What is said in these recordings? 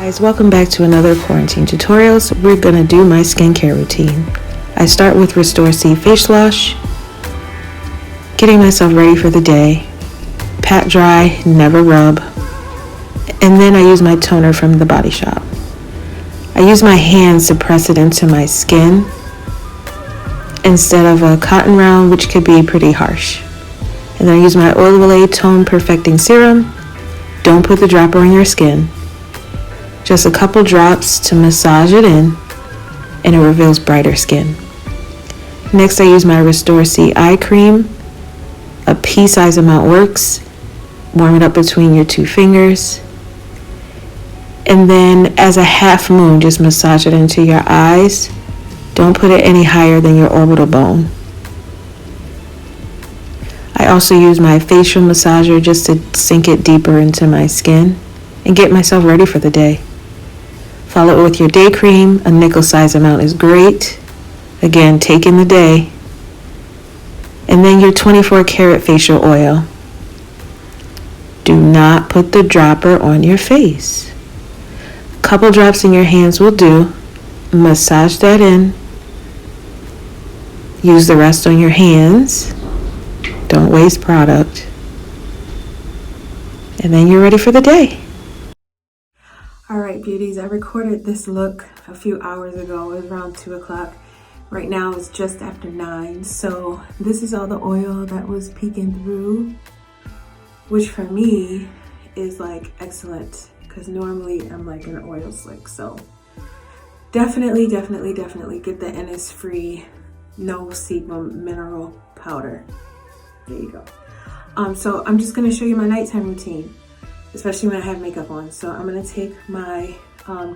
Guys, welcome back to another quarantine tutorials. We're gonna do my skincare routine. I start with Restorsea face wash, getting myself ready for the day, pat dry, never rub, and then I use my toner from the Body Shop. I use my hands to press it into my skin instead of a cotton round, which could be pretty harsh. And then I use my Olay Tone Perfecting Serum. Don't put the dropper on your skin. Just a couple drops to massage it in, and it reveals brighter skin. Next, I use my Restorsea Eye Cream. A pea-size amount works. Warm it up between your two fingers. And then, as a half moon, just massage it into your eyes. Don't put it any higher than your orbital bone. I also use my facial massager just to sink it deeper into my skin and get myself ready for the day. Follow it with your day cream. A nickel size amount is great. Again, take in the day. And then your 24 karat facial oil. Do not put the dropper on your face. A couple drops in your hands will do. Massage that in. Use the rest on your hands. Don't waste product. And then you're ready for the day. Alright, beauties, I recorded this look a few hours ago. It was around 2 o'clock. Right now it's just after 9. So this is all the oil that was peeking through, which for me is like excellent because normally I'm like an oil slick. So definitely get the Innisfree no sebum mineral powder. There you go. So I'm just going to show you my nighttime routine, especially when I have makeup on. So I'm going to take my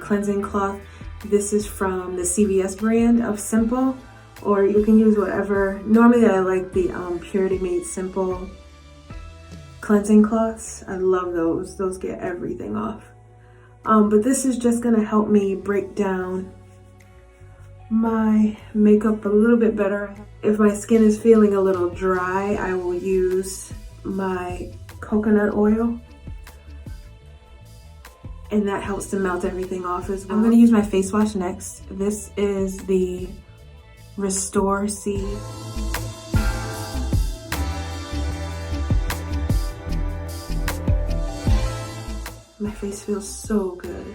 cleansing cloth. This is from the CVS brand of Simple, or you can use whatever. Normally I like the Purity Made Simple cleansing cloths. I love those. Those get everything off. But this is just going to help me break down my makeup a little bit better. If my skin is feeling a little dry, I will use my coconut oil, and that helps to melt everything off as well. I'm going to use my face wash next. This is the Restorsea. My face feels so good.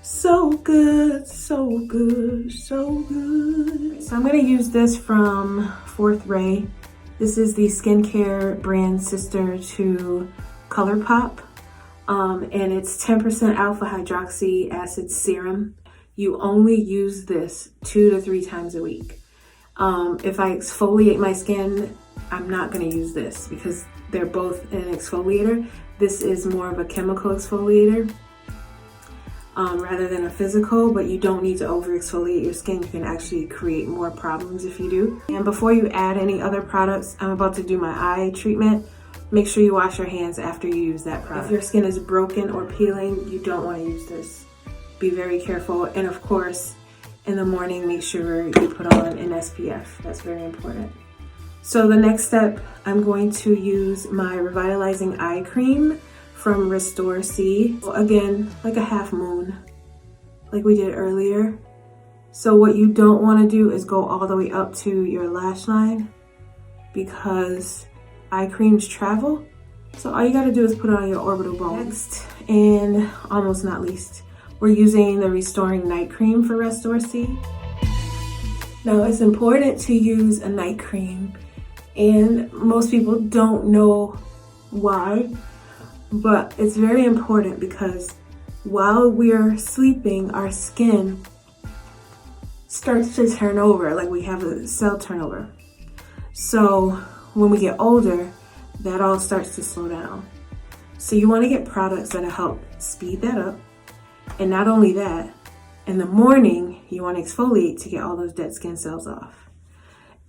So good, so good, so good. So I'm going to use this from Fourth Ray. This is the skincare brand sister to ColourPop. And it's 10% alpha hydroxy acid serum. You only use this 2 to 3 times a week. If I exfoliate my skin, I'm not going to use this because they're both an exfoliator. This is more of a chemical exfoliator rather than a physical, but you don't need to over exfoliate your skin. You can actually create more problems if you do. And before you add any other products, I'm about to do my eye treatment. Make sure you wash your hands after you use that product. If your skin is broken or peeling, you don't want to use this. Be very careful. And of course, in the morning, make sure you put on an SPF. That's very important. So the next step, I'm going to use my Revitalizing Eye Cream from Restorsea. Again, like a half moon, like we did earlier. So what you don't want to do is go all the way up to your lash line because eye creams travel. So all you got to do is put it on your orbital bone. Next, and almost not least, we're using the Restoring Night Cream for Restorsea. Now it's important to use a night cream, and most people don't know why, but it's very important because while we're sleeping, our skin starts to turn over, like we have a cell turnover. So when we get older, that all starts to slow down. So you want to get products that help speed that up. And not only that, in the morning, you want to exfoliate to get all those dead skin cells off.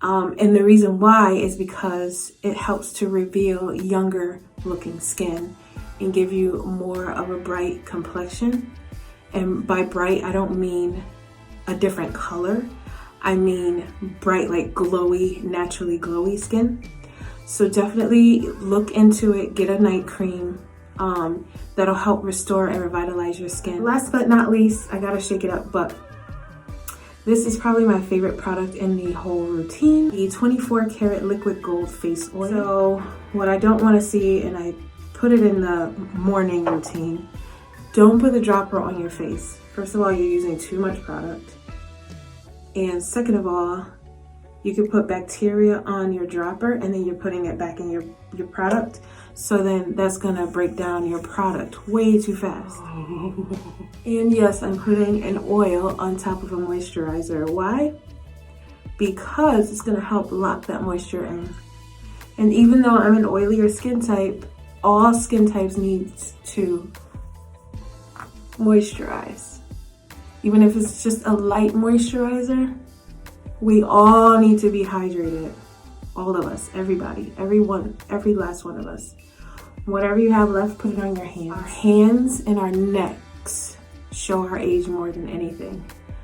And the reason why is because it helps to reveal younger looking skin and give you more of a bright complexion. And by bright, I don't mean a different color. I mean bright, like glowy, naturally glowy skin. So definitely look into it, get a night cream. that'll help restore and revitalize your skin. Last but not least, I gotta shake it up, but this is probably my favorite product in the whole routine, the 24 karat liquid gold face oil. So what I don't want to see, and I put it in the morning routine, don't put the dropper on your face. First of all, you're using too much product. And second of all, you can put bacteria on your dropper and then you're putting it back in your product. So then that's gonna break down your product way too fast. And yes, I'm putting an oil on top of a moisturizer. Why? Because it's gonna help lock that moisture in. And even though I'm an oilier skin type, all skin types need to moisturize. Even if it's just a light moisturizer, we all need to be hydrated. All of us, everybody, everyone, every last one of us. Whatever you have left, put it on your hands. Our hands and our necks show our age more than anything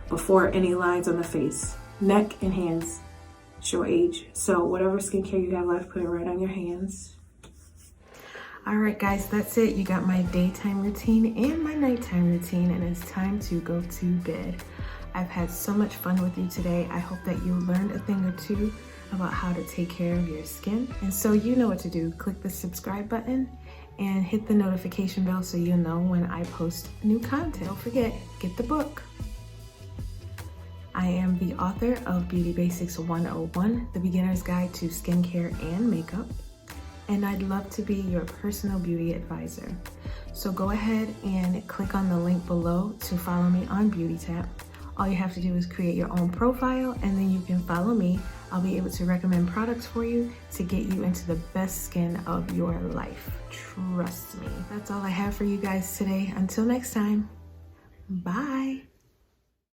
before any lines on the face. Neck and hands show age. So whatever skincare you have left, put it right on your hands. All right, guys, that's it. You got my daytime routine and my nighttime routine, and it's time to go to bed. I've had so much fun with you today. I hope that you learned a thing or two about how to take care of your skin. And so you know what to do. Click the subscribe button and hit the notification bell so you'll know when I post new content. Don't forget, get the book. I am the author of Beauty Basics 101, The Beginner's Guide to Skincare and Makeup. And I'd love to be your personal beauty advisor. So go ahead and click on the link below to follow me on Beauty Tap. All you have to do is create your own profile and then you can follow me. I'll be able to recommend products for you to get you into the best skin of your life. Trust me. That's all I have for you guys today. Until next time, bye.